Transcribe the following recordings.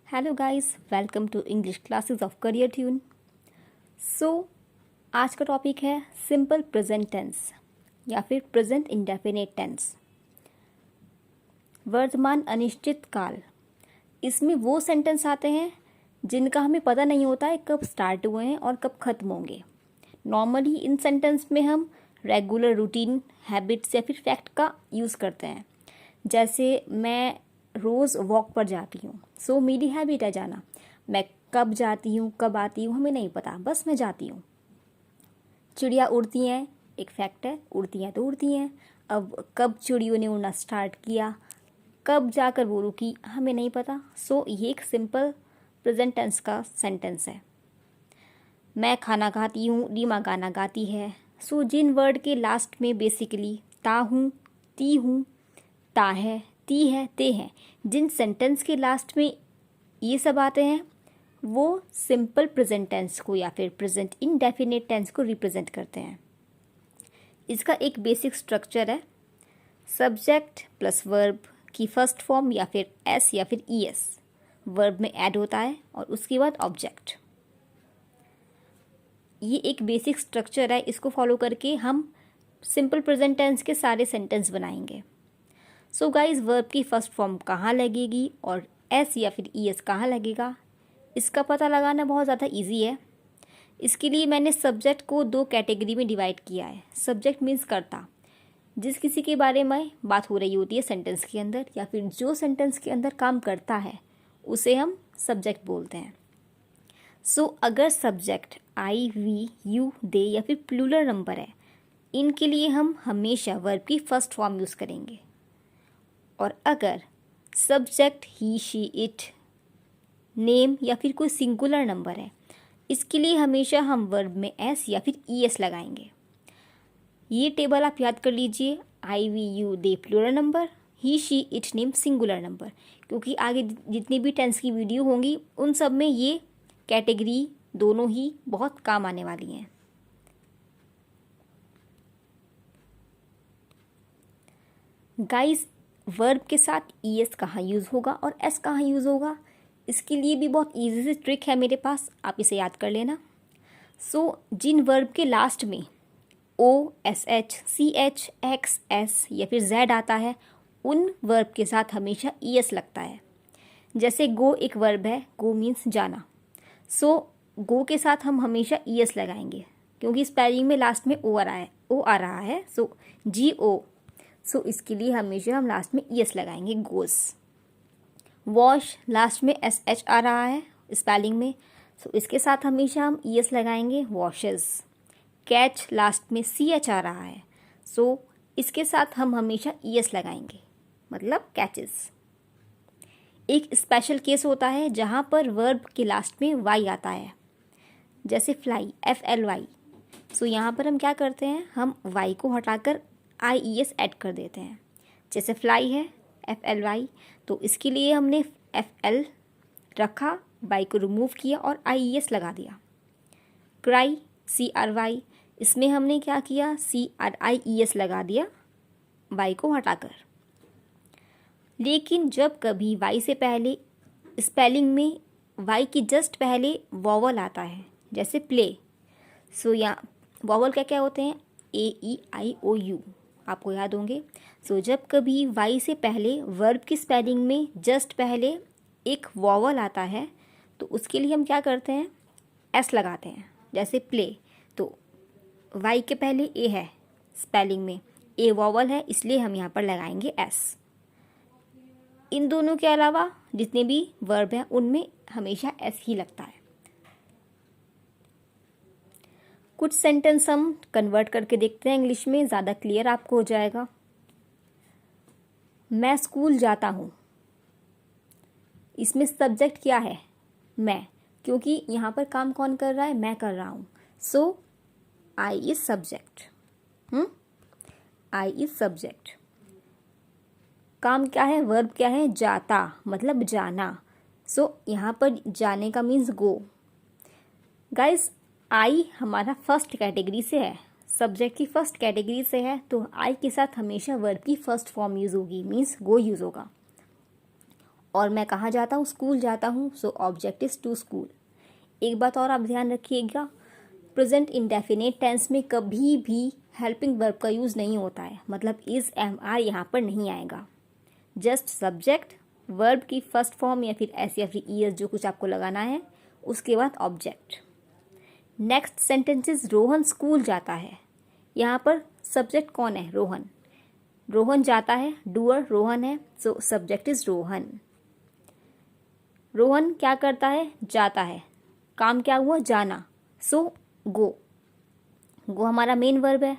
Hello guys, welcome to English classes of career tune. So आज का topic है simple present tense या फिर प्रेजेंट इंडेफिनिट टेंस, वर्तमान अनिश्चित काल। इसमें वो सेंटेंस आते हैं जिनका हमें पता नहीं होता है कब स्टार्ट हुए हैं और कब ख़त्म होंगे। नॉर्मली इन सेंटेंस में हम रेगुलर रूटीन, हैबिट्स या फिर फैक्ट का यूज़ करते हैं। जैसे मैं रोज़ वॉक पर जाती हूँ, सो मेरी हैबिट है जाना। मैं कब जाती हूँ कब आती हूँ हमें नहीं पता, बस मैं जाती हूँ। चिड़िया उड़ती हैं, एक फैक्ट है, उड़ती हैं तो उड़ती हैं। अब कब चिड़ियों ने उड़ना स्टार्ट किया, कब जाकर वो रुकी, हमें नहीं पता। सो ये एक सिंपल प्रेजेंट टेंस का सेंटेंस है। मैं खाना खाती हूँ, रीमा गाना गाती है। सो जिन वर्ड के लास्ट में बेसिकली ता हूँ, ती हूँ, ता है, ती है, ते हैं, जिन सेंटेंस के लास्ट में ये सब आते हैं वो सिंपल प्रेजेंट टेंस को या फिर प्रेजेंट इंडेफिनिट टेंस को रिप्रेजेंट करते हैं। इसका एक बेसिक स्ट्रक्चर है, सब्जेक्ट प्लस वर्ब की फर्स्ट फॉर्म या फिर एस या फिर ई एस वर्ब में ऐड होता है और उसके बाद ऑब्जेक्ट। ये एक बेसिक स्ट्रक्चर है, इसको फॉलो करके हम सिंपल प्रेजेंट टेंस के सारे सेंटेंस बनाएंगे। सो गाइज, वर्ब की फर्स्ट फॉर्म कहाँ लगेगी और एस या फिर ई एस कहाँ लगेगा, इसका पता लगाना बहुत ज़्यादा इजी है। इसके लिए मैंने सब्जेक्ट को दो कैटेगरी में डिवाइड किया है। सब्जेक्ट मीन्स कर्ता, जिस किसी के बारे में बात हो रही होती है सेंटेंस के अंदर या फिर जो सेंटेंस के अंदर काम करता है उसे हम सब्जेक्ट बोलते हैं। सो अगर सब्जेक्ट आई, वी, यू, दे या फिर प्लूरल नंबर है, इनके लिए हम हमेशा वर्ब की फर्स्ट फॉर्म यूज़ करेंगे। और अगर subject he, she, it, name या फिर कोई सिंगुलर नंबर है, इसके लिए हमेशा हम वर्ब में एस या फिर ई एस लगाएंगे। ये टेबल आप याद कर लीजिए, I, we, you, they plural number, he, she, it, name singular number, क्योंकि आगे जितनी भी टेंस की वीडियो होंगी उन सब में ये कैटेगरी दोनों ही बहुत काम आने वाली हैं। गाइस, वर्ब के साथ ई एस कहाँ यूज़ होगा और एस कहाँ यूज़ होगा, इसके लिए भी बहुत इजी सी ट्रिक है मेरे पास, आप इसे याद कर लेना। सो जिन वर्ब के लास्ट में O, S H, C H, X, S या फिर जेड आता है, उन वर्ब के साथ हमेशा ई एस लगता है। जैसे गो एक वर्ब है, गो मीन्स जाना। सो गो के साथ हम हमेशा ई एस लगाएंगे क्योंकि स्पेलिंग में लास्ट में ओ आ रहा है। सो जी ओ, सो इसके लिए हमेशा हम लास्ट में ई एस लगाएंगे, गोस। वॉश लास्ट में एस एच आ रहा है स्पेलिंग में, सो इसके साथ हमेशा हम ई एस लगाएंगे, वॉशेस। कैच लास्ट में सी एच आ रहा है, सो इसके साथ हम हमेशा ई एस लगाएंगे, मतलब कैचेस। एक स्पेशल केस होता है जहाँ पर वर्ब के लास्ट में वाई आता है, जैसे फ्लाई, एफ एल वाई। सो यहाँ पर हम क्या करते हैं, हम वाई को हटाकर आई ई एस ऐड कर देते हैं। जैसे फ्लाई है एफ एल वाई, तो इसके लिए हमने एफ एल रखा, वाई को रिमूव किया और आई ई एस लगा दिया। क्राई, सी आर वाई, इसमें हमने क्या किया, सी आर आई ई एस लगा दिया वाई को हटाकर। लेकिन जब कभी वाई से पहले स्पेलिंग में वाई की जस्ट पहले वॉवल आता है, जैसे प्ले, सो यहाँ वॉवल क्या क्या होते हैं, ए, ई, आई, ओ, यू, आपको याद होंगे। सो जब कभी वाई से पहले वर्ब की स्पेलिंग में जस्ट पहले एक वॉवल आता है तो उसके लिए हम क्या करते हैं, एस लगाते हैं। जैसे प्ले, तो वाई के पहले ए है स्पेलिंग में, ए वॉवल है, इसलिए हम यहाँ पर लगाएंगे एस। इन दोनों के अलावा जितने भी वर्ब हैं उनमें हमेशा एस ही लगता है। कुछ सेंटेंस हम कन्वर्ट करके देखते हैं इंग्लिश में, ज़्यादा क्लियर आपको हो जाएगा। मैं स्कूल जाता हूँ, इसमें सब्जेक्ट क्या है, मैं, क्योंकि यहाँ पर काम कौन कर रहा है, मैं कर रहा हूँ। So I is subject, I is subject. काम क्या है, वर्ब क्या है, जाता, मतलब जाना। सो यहाँ पर जाने का मीन्स गो। गाइस, आई हमारा फर्स्ट कैटेगरी से है, सब्जेक्ट की फर्स्ट कैटेगरी से है, तो आई के साथ हमेशा वर्ब की फर्स्ट फॉर्म यूज़ होगी, मीन्स गो यूज़ होगा। और मैं कहाँ जाता हूँ, स्कूल जाता हूँ, so object is to school. एक बात और आप ध्यान रखिएगा, प्रेजेंट इंडेफिनिट टेंस में कभी भी हेल्पिंग वर्ब का यूज़ नहीं होता है, मतलब इज एम आर यहाँ पर नहीं आएगा। जस्ट सब्जेक्ट, वर्ब की फर्स्ट फॉर्म या फिर एस या फिर ईएस जो कुछ आपको लगाना है, उसके बाद object. Next sentences, Rohan school जाता है। यहाँ पर सब्जेक्ट कौन है, रोहन। रोहन जाता है, डूअर रोहन है, so subject is Rohan. Rohan क्या करता है, जाता है, काम क्या हुआ, जाना, सो गो। गो हमारा मेन वर्ब है।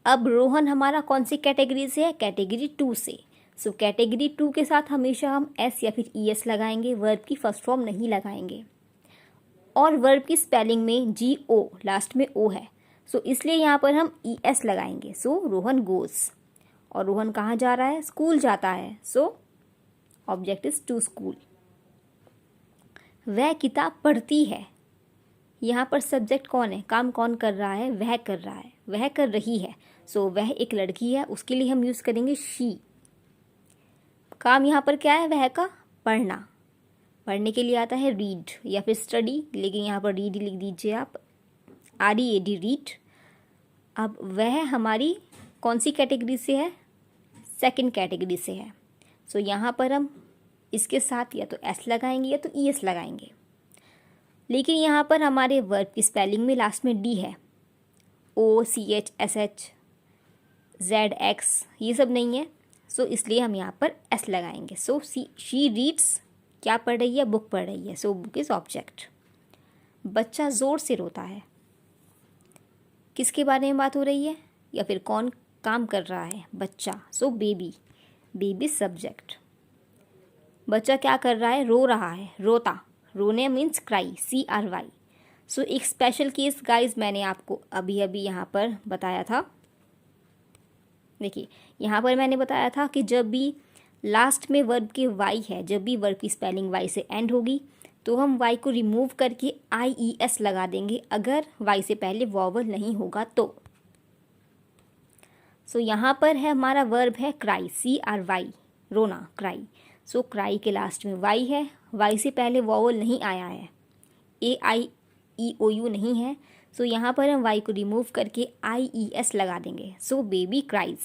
अब रोहन हमारा कौन सी कैटेगरी से है, कैटेगरी 2 से। सो कैटेगरी 2 के साथ हमेशा हम एस या फिर ईएस लगाएंगे, वर्ब की फर्स्ट फॉर्म नहीं लगाएंगे। और वर्ब की स्पेलिंग में जी ओ, लास्ट में ओ है, सो इसलिए यहाँ पर हम ई एस लगाएंगे। सो रोहन गोज, और रोहन कहाँ जा रहा है, स्कूल जाता है, so object is to school. वह किताब पढ़ती है। यहाँ पर सब्जेक्ट कौन है, काम कौन कर रहा है, वह कर रहा है, वह कर रही है, सो वह एक लड़की है, उसके लिए हम यूज़ करेंगे शी। काम यहाँ पर क्या है, वह का, पढ़ना। पढ़ने के लिए आता है रीड या फिर स्टडी, लेकिन यहाँ पर रीड लिख दीजिए आप, READ, रीड। अब वह हमारी कौन सी कैटेगरी से है, सेकंड कैटेगरी से है, सो यहाँ पर हम इसके साथ या तो एस लगाएंगे या तो ईएस लगाएंगे। लेकिन यहाँ पर हमारे वर्ब की स्पेलिंग में लास्ट में डी है, OCH, SH, ZX ये सब नहीं है, सो इसलिए हम यहाँ पर एस लगाएंगे। सो शी रीड्स, क्या पढ़ रही है, बुक पढ़ रही है, सो बुक इज ऑब्जेक्ट। बच्चा ज़ोर से रोता है, किसके बारे में बात हो रही है, या फिर कौन काम कर रहा है, बच्चा, सो बेबी, बेबी सब्जेक्ट। बच्चा क्या कर रहा है, रो रहा है, रोता, रोने मीन्स क्राई, CRY। सो एक स्पेशल केस गाइज मैंने आपको अभी अभी यहाँ पर बताया था। देखिए यहाँ पर मैंने बताया था कि जब भी लास्ट में वर्ब के वाई है, जब भी वर्ब की स्पेलिंग वाई से एंड होगी तो हम वाई को रिमूव करके IES लगा देंगे, अगर वाई से पहले वॉवल नहीं होगा तो। सो यहाँ पर है हमारा वर्ब है क्राई, CRY, रोना, क्राई। सो क्राई के लास्ट में वाई है, वाई से पहले वॉवल नहीं आया है, AIEOU नहीं है, सो यहाँ पर हम वाई को रिमूव करके IES लगा देंगे। सो बेबी क्राइज,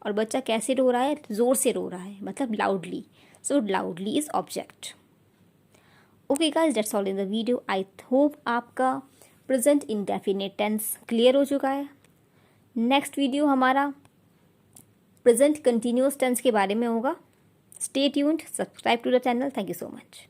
और बच्चा कैसे रो रहा है, ज़ोर से रो रहा है, मतलब loudly, so loudly is object. Okay guys, that's all in the video. I hope आपका प्रेजेंट इंडेफिनिट टेंस क्लियर हो चुका है। नेक्स्ट वीडियो हमारा प्रेजेंट कंटिन्यूअस टेंस के बारे में होगा। Stay tuned, subscribe to the channel. Thank you so much.